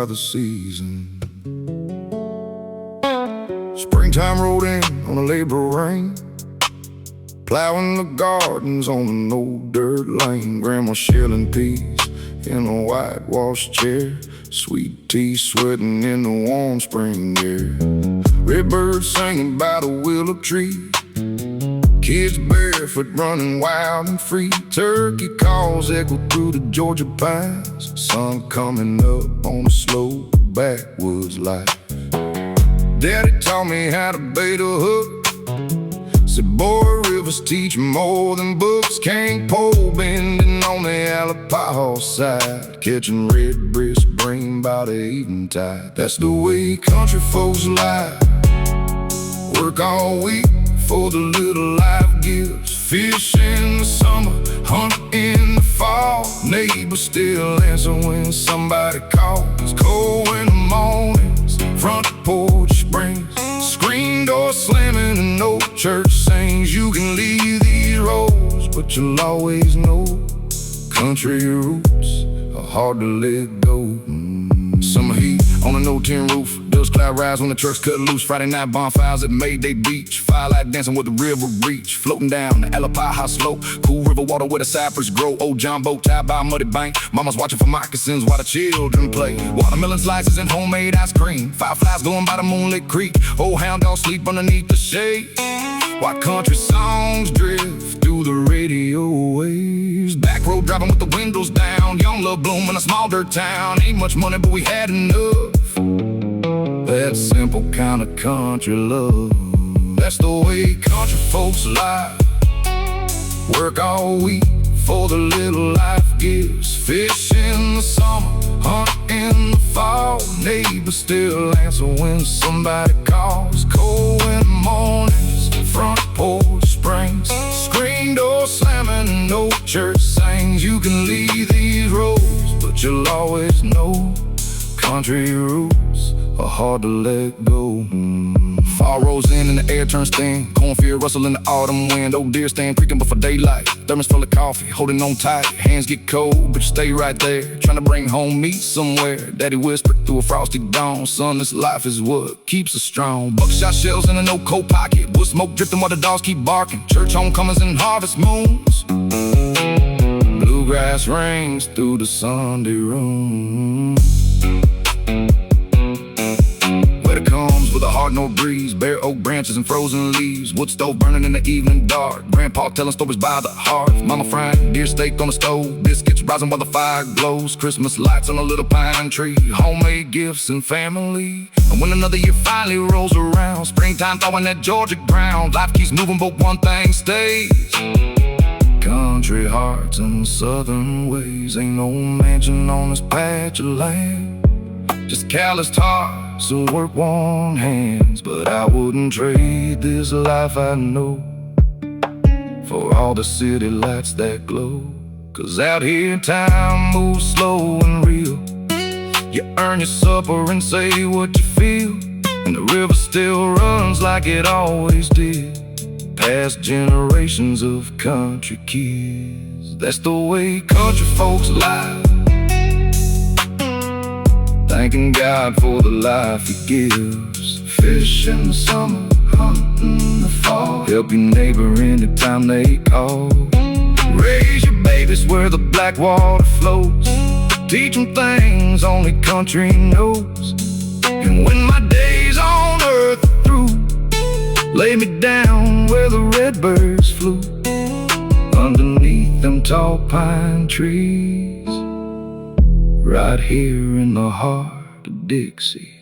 the season. Springtime rolled in on a Labor rain, plowing the gardens on an old dirt lane. Grandma shelling peas in a whitewashed chair, sweet tea sweating in the warm spring air. Redbirds singing by the willow tree, kids barefoot running wild and free. Turkey calls echo through the Georgia pines, sun coming up on a slow backwoods light. Daddy taught me how to bait a hook, said boy, rivers teach more than books. Can't pole bending on the Alapaha side, catching redbreast brain by the eventide. That's the way country folks lie, work all week for the little life gives. Fish in the summer, hunt in the fall. Neighbors still answer when somebody calls. Cold in the mornings, front porch springs, screen door slamming and no church sings. You can leave these roads, but you'll always know country roots are hard to let go. Summer heat on a no-tin roof, dust cloud rise when the trucks cut loose. Friday night bonfires at Mayday Beach, firelight dancing with the river reach. Floating down the Alapaha slope, cool river water where the cypress grow. Old John boat tied by a muddy bank, mama's watching for moccasins while the children play. Watermelon slices and homemade ice cream, fireflies going by the moonlit creek. Old hound dogs sleep underneath the shade, while country songs drift through the radio waves. Back road driving with the windows down, young love bloom in a small dirt town. Ain't much money but we had enough, that simple kind of country love. That's the way country folks lie, work all week for the little life gives. Fish in the summer, hunt in the fall. Neighbors still answer when somebody calls. Cold in the mornings, front porch springs, screen door slamming and no church sings. You can leave these roads, but you'll always know country roots are hard to let go. Fall rolls in and the air turns thin, cornfield rustle in the autumn wind. Old deer stand creaking before daylight, thermos full of coffee, holding on tight. Hands get cold, but you stay right there, trying to bring home meat somewhere. Daddy whispered through a frosty dawn, son, this life is what keeps us strong. Buckshot shells in a no-coat pocket, wood smoke drifting while the dogs keep barking. Church homecomings and harvest moons, bluegrass rings through the Sunday room. With a hard north breeze, bare oak branches and frozen leaves. Wood stove burning in the evening dark, grandpa telling stories by the hearth. Mama frying deer steak on the stove, biscuits rising while the fire glows. Christmas lights on a little pine tree, homemade gifts and family. And when another year finally rolls around, springtime thawing that Georgia ground. Life keeps moving but one thing stays, country hearts and southern ways. Ain't no mansion on this patch of land, just calloused hearts and work-worn hands. But I wouldn't trade this life I know for all the city lights that glow. 'Cause out here time moves slow and real, you earn your supper and say what you feel, and the river still runs like it always did, past generations of country kids. That's the way country folks live, thanking God for the life He gives. Fish in the summer, hunt in the fall, help your neighbor anytime they call. Raise your babies where the blackwater flows, teach them things only country knows. And when my days on earth are through, lay me down where the redbirds flew, underneath them tall pine trees, right here in the heart of Dixie.